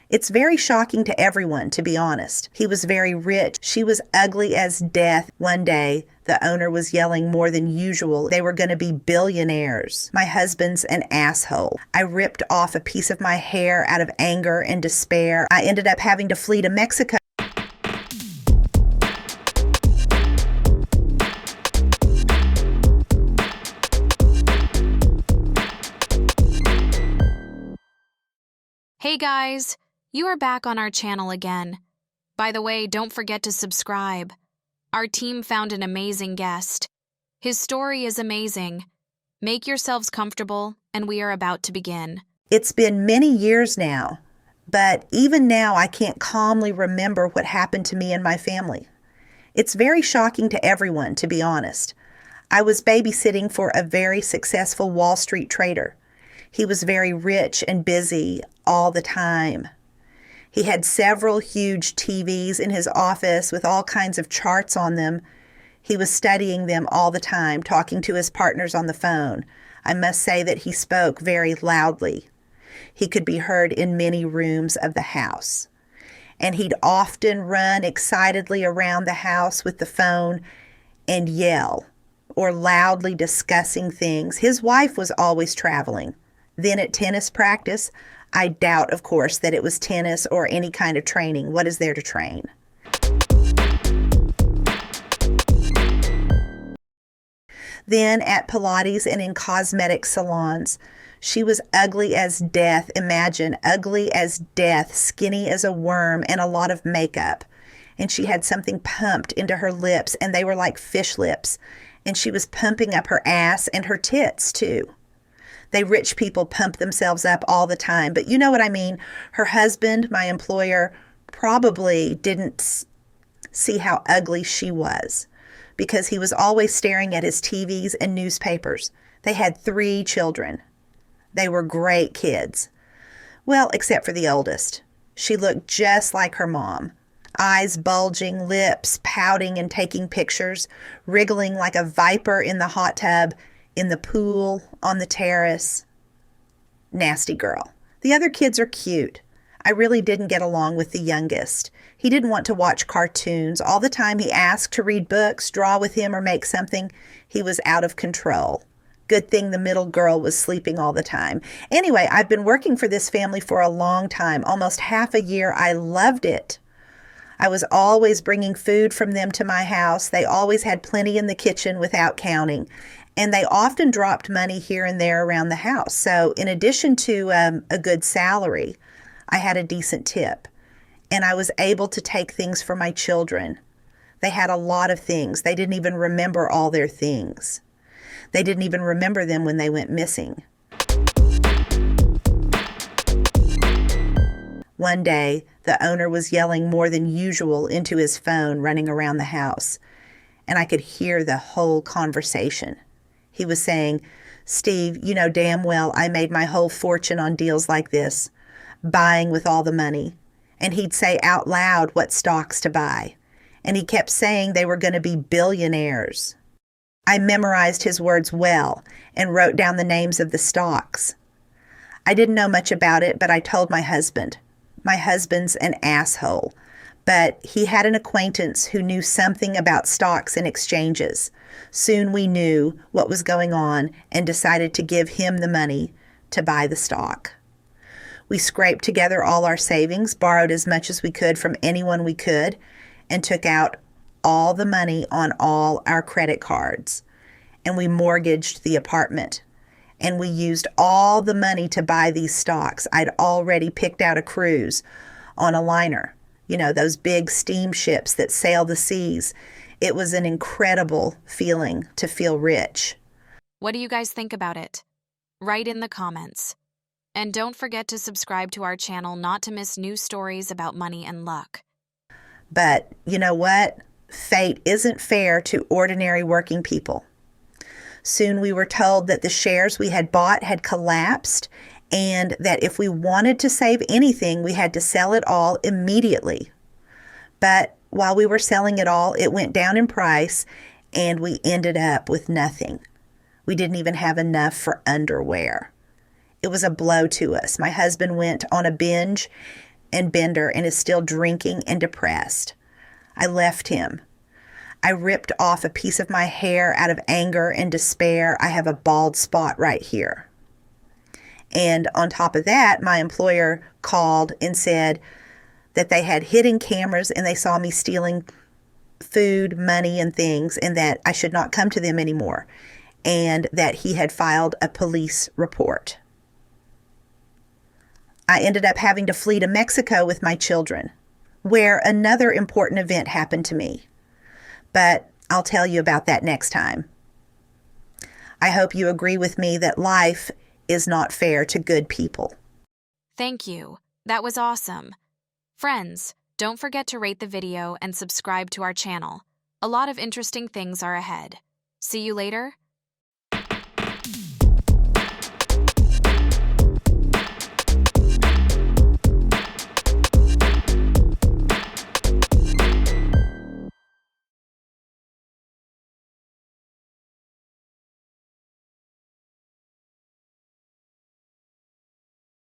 It's very shocking to everyone, to be honest. He was very rich. She was ugly as death. One day, the owner was yelling more than usual. They were going to be billionaires. My husband's an asshole. I ripped off a piece of my hair out of anger and despair. I ended up having to flee to Mexico. Hey guys! You are back on our channel again. By the way, don't forget to subscribe. Our team found an amazing guest. His story is amazing. Make yourselves comfortable, and we are about to begin. It's been many years now, but even now I can't calmly remember what happened to me and my family. It's very shocking to everyone, to be honest. I was babysitting for a very successful Wall Street trader. He was very rich and busy all the time. He had several huge TVs in his office with all kinds of charts on them. He was studying them all the time, talking to his partners on the phone. I must say that he spoke very loudly. He could be heard in many rooms of the house. And he'd often run excitedly around the house with the phone and yell or loudly discussing things. His wife was always traveling. Then at tennis practice, I doubt, of course, that it was tennis or any kind of training. What is there to train? Then at Pilates and in cosmetic salons, she was ugly as death. Imagine, ugly as death, skinny as a worm, and a lot of makeup. And she had something pumped into her lips, and they were like fish lips. And she was pumping up her ass and her tits, too. They rich people pump themselves up all the time. But you know what I mean? Her husband, my employer, probably didn't see how ugly she was because he was always staring at his TVs and newspapers. They had 3 children. They were great kids. Well, except for the oldest. She looked just like her mom. Eyes bulging, lips pouting and taking pictures, wriggling like a viper in the hot tub, in the pool, on the terrace. Nasty girl. The other kids are cute. I really didn't get along with the youngest. He didn't want to watch cartoons. All the time he asked to read books, draw with him, or make something. He was out of control. Good thing the middle girl was sleeping all the time. Anyway, I've been working for this family for a long time, almost half a year. I loved it. I was always bringing food from them to my house. They always had plenty in the kitchen without counting. And they often dropped money here and there around the house. So in addition to a good salary, I had a decent tip. And I was able to take things for my children. They had a lot of things. They didn't even remember all their things. They didn't even remember them when they went missing. One day, the owner was yelling more than usual into his phone, running around the house. And I could hear the whole conversation. He was saying, "Steve, you know damn well I made my whole fortune on deals like this, buying with all the money." And he'd say out loud what stocks to buy. And he kept saying they were going to be billionaires. I memorized his words well and wrote down the names of the stocks. I didn't know much about it, but I told my husband. My husband's an asshole, but he had an acquaintance who knew something about stocks and exchanges. Soon we knew what was going on and decided to give him the money to buy the stock. We scraped together all our savings, borrowed as much as we could from anyone we could, and took out all the money on all our credit cards. And we mortgaged the apartment. And we used all the money to buy these stocks. I'd already picked out a cruise on a liner. You know, those big steamships that sail the seas. It was an incredible feeling to feel rich. What do you guys think about it? Write in the comments. And don't forget to subscribe to our channel not to miss new stories about money and luck. But you know what? Fate isn't fair to ordinary working people. Soon we were told that the shares we had bought had collapsed and that if we wanted to save anything, we had to sell it all immediately. But while we were selling it all, it went down in price and we ended up with nothing. We didn't even have enough for underwear. It was a blow to us. My husband went on a binge and bender and is still drinking and depressed. I left him. I ripped off a piece of my hair out of anger and despair. I have a bald spot right here. And on top of that, my employer called and said that they had hidden cameras and they saw me stealing food, money, and things, and that I should not come to them anymore, and that he had filed a police report. I ended up having to flee to Mexico with my children, where another important event happened to me. But I'll tell you about that next time. I hope you agree with me that life is not fair to good people. Thank you. That was awesome. Friends, don't forget to rate the video and subscribe to our channel. A lot of interesting things are ahead. See you later.